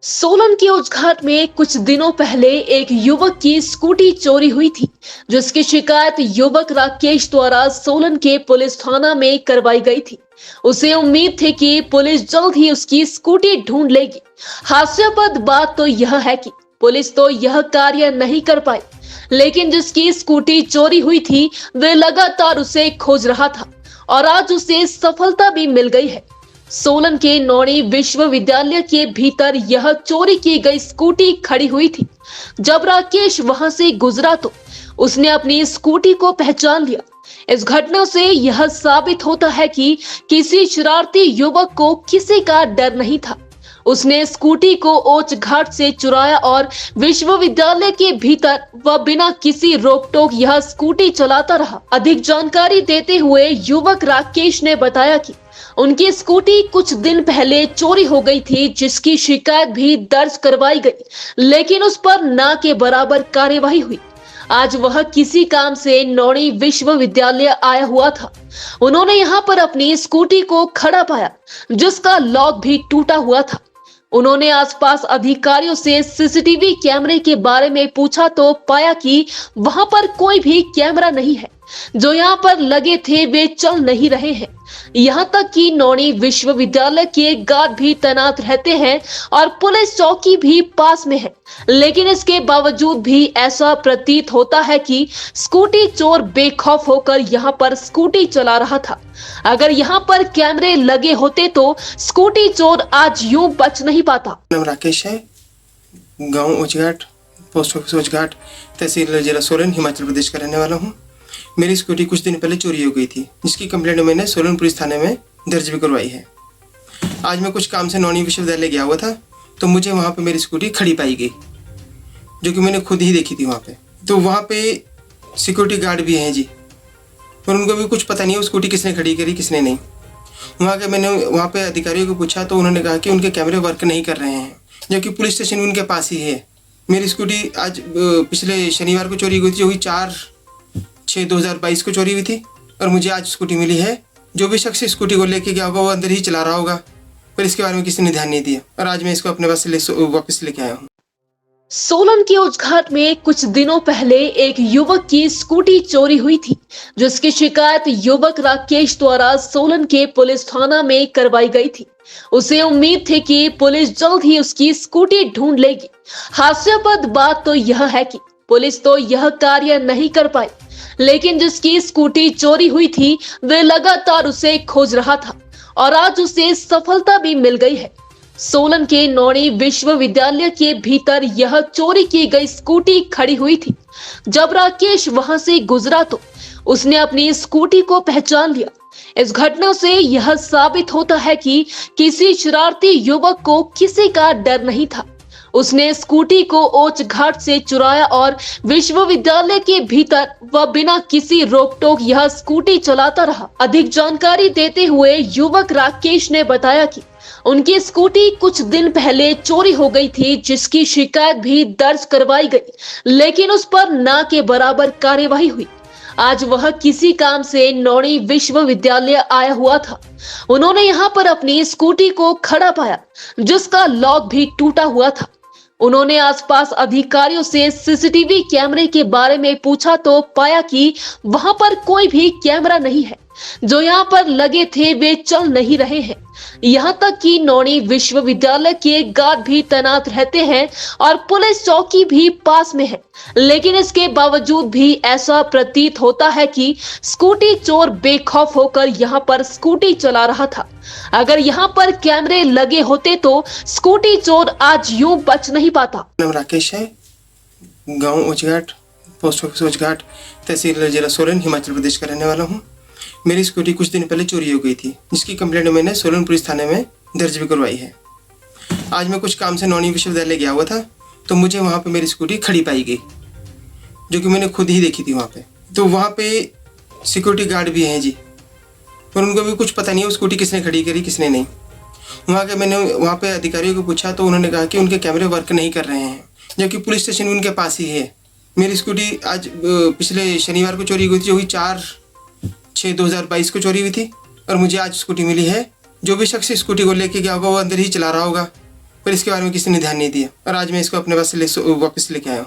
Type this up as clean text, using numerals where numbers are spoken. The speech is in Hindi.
सोलन के उचघाट में कुछ दिनों पहले एक युवक की स्कूटी चोरी हुई थी, जिसकी शिकायत युवक राकेश द्वारा सोलन के पुलिस थाना में करवाई गई थी। उसे उम्मीद थी कि पुलिस जल्द ही उसकी स्कूटी ढूंढ लेगी। हास्यास्पद बात तो यह है कि पुलिस तो यह कार्य नहीं कर पाई, लेकिन जिसकी स्कूटी चोरी हुई थी वे लगातार उसे खोज रहा था और आज उसे सफलता भी मिल गई है। सोलन के नौणी विश्वविद्यालय के भीतर यह चोरी की गई स्कूटी खड़ी हुई थी। जब राकेश वहां से गुजरा तो उसने अपनी स्कूटी को पहचान लिया। इस घटना से यह साबित होता है कि किसी शरारती युवक को किसी का डर नहीं था। उसने स्कूटी को ओच घाट से चुराया और विश्वविद्यालय के भीतर वह बिना किसी रोक टोक यह स्कूटी चलाता रहा। अधिक जानकारी देते हुए युवक राकेश ने बताया कि उनकी स्कूटी कुछ दिन पहले चोरी हो गई थी, जिसकी शिकायत भी दर्ज करवाई गई, लेकिन उस पर ना के बराबर कार्यवाही हुई। आज वह किसी काम से नौणी विश्वविद्यालय आया हुआ था। उन्होंने यहाँ पर अपनी स्कूटी को खड़ा पाया, जिसका लॉक भी टूटा हुआ था। उन्होंने आसपास अधिकारियों से सीसीटीवी कैमरे के बारे में पूछा तो पाया कि वहां पर कोई भी कैमरा नहीं है। जो यहाँ पर लगे थे वे चल नहीं रहे हैं। यहाँ तक कि नौणी विश्वविद्यालय के गार्ड भी तैनात रहते हैं और पुलिस चौकी भी पास में है, लेकिन इसके बावजूद भी ऐसा प्रतीत होता है कि स्कूटी चोर बेखौफ होकर यहाँ पर स्कूटी चला रहा था। अगर यहाँ पर कैमरे लगे होते तो स्कूटी चोर आज यूं बच नहीं पाता। नाम राकेश है, गांव उचघाट, पोस्ट ऑफिस उचघाट, तहसील जिला सोलन, हिमाचल प्रदेश का रहने वाला हूं। मेरी स्कूटी कुछ दिन पहले चोरी हो गई थी, जिसकी कंप्लेंट मैंने सोलन पुलिस थाने में दर्ज भी करवाई है। आज मैं कुछ काम से नौणी विश्वविद्यालय गया हुआ था, तो मुझे वहाँ पे मेरी स्कूटी खड़ी पाई गई, जो कि मैंने खुद ही देखी थी वहाँ पे। तो वहाँ पे सिक्योरिटी गार्ड भी हैं जी, और उनको भी कुछ पता नहीं है वो स्कूटी किसने खड़ी करी किसने नहीं। मैंने वहाँ पे अधिकारियों को पूछा तो उन्होंने कहा कि उनके कैमरे वर्क नहीं कर रहे हैं, जबकि पुलिस स्टेशन उनके पास ही है। मेरी स्कूटी आज पिछले शनिवार को चोरी हुई थी, जो हुई 4/6/2022 को चोरी हुई थी, और मुझे आज स्कूटी मिली है। जो भी शख्स स्कूटी को लेके गया होगा वो अंदर ही चला रहा होगा, पर इसके बारे में किसी ने ध्यान नहीं दिया, और आज मैं इसको अपने पास वापस लेके आया हूँ। सोलन के उचघाट में कुछ दिनों पहले एक युवक की स्कूटी चोरी हुई थी, जिसकी शिकायत युवक राकेश द्वारा सोलन के पुलिस थाना में करवाई गई थी। उसे उम्मीद थी कि पुलिस जल्द ही उसकी स्कूटी ढूंढ लेगी। हास्यास्पद बात तो यह है कि पुलिस तो यह कार्य नहीं कर पाई, लेकिन जिसकी स्कूटी चोरी हुई थी वे लगातार उसे खोज रहा था और आज उसे सफलता भी मिल गई है। सोलन के नौणी विश्वविद्यालय के भीतर यह चोरी की गई स्कूटी खड़ी हुई थी। जब राकेश वहां से गुजरा तो उसने अपनी स्कूटी को पहचान लिया। इस घटना से यह साबित होता है कि किसी शरारती युवक को किसी का डर नहीं था। उसने स्कूटी को ओच घाट से चुराया और विश्वविद्यालय के भीतर वह बिना किसी रोक टोक यह स्कूटी चलाता रहा। अधिक जानकारी देते हुए युवक राकेश ने बताया कि उनकी स्कूटी कुछ दिन पहले चोरी हो गई थी, जिसकी शिकायत भी दर्ज करवाई गई, लेकिन उस पर ना के बराबर कार्यवाही हुई। आज वह किसी काम से नौणी विश्वविद्यालय आया हुआ था। उन्होंने यहाँ पर अपनी स्कूटी को खड़ा पाया, जिसका लॉक भी टूटा हुआ था। उन्होंने आसपास अधिकारियों से सीसीटीवी कैमरे के बारे में पूछा तो पाया कि वहां पर कोई भी कैमरा नहीं है। जो यहाँ पर लगे थे वे चल नहीं रहे हैं। यहाँ तक कि नौणी विश्वविद्यालय के गार्ड भी तैनात रहते हैं और पुलिस चौकी भी पास में है, लेकिन इसके बावजूद भी ऐसा प्रतीत होता है कि स्कूटी चोर बेखौफ होकर यहाँ पर स्कूटी चला रहा था। अगर यहाँ पर कैमरे लगे होते तो स्कूटी चोर आज यूं बच नहीं पाता। नाम राकेश है, गांव उचघाट, पोस्ट ऑफिस उचघाट, तहसील जिला सोलन, हिमाचल प्रदेश का रहने वाला हूँ। मेरी स्कूटी कुछ दिन पहले चोरी हो गई थी, जिसकी कंप्लेंट मैंने सोलन पुलिस थाने में दर्ज भी करवाई है। आज मैं कुछ काम से नौणी विश्वविद्यालय गया हुआ था, तो मुझे वहाँ पे मेरी स्कूटी खड़ी पाई गई, जो कि मैंने खुद ही देखी थी वहाँ पे। तो वहाँ पे सिक्योरिटी गार्ड भी हैं जी, और उनको भी कुछ पता नहीं है वो स्कूटी किसने खड़ी करी किसने नहीं। मैंने वहाँ पे अधिकारियों को पूछा तो उन्होंने कहा कि उनके कैमरे वर्क नहीं कर रहे हैं, जबकि पुलिस स्टेशन उनके पास ही है। मेरी स्कूटी आज पिछले शनिवार को चोरी हुई थी, जो हुई 4/6/2022 को चोरी हुई थी, और मुझे आज स्कूटी मिली है। जो भी शख्स स्कूटी को लेके गया होगा वो अंदर ही चला रहा होगा, पर इसके बारे में किसी ने ध्यान नहीं दिया और आज मैं इसको अपने पास वापस लेके आया हूँ।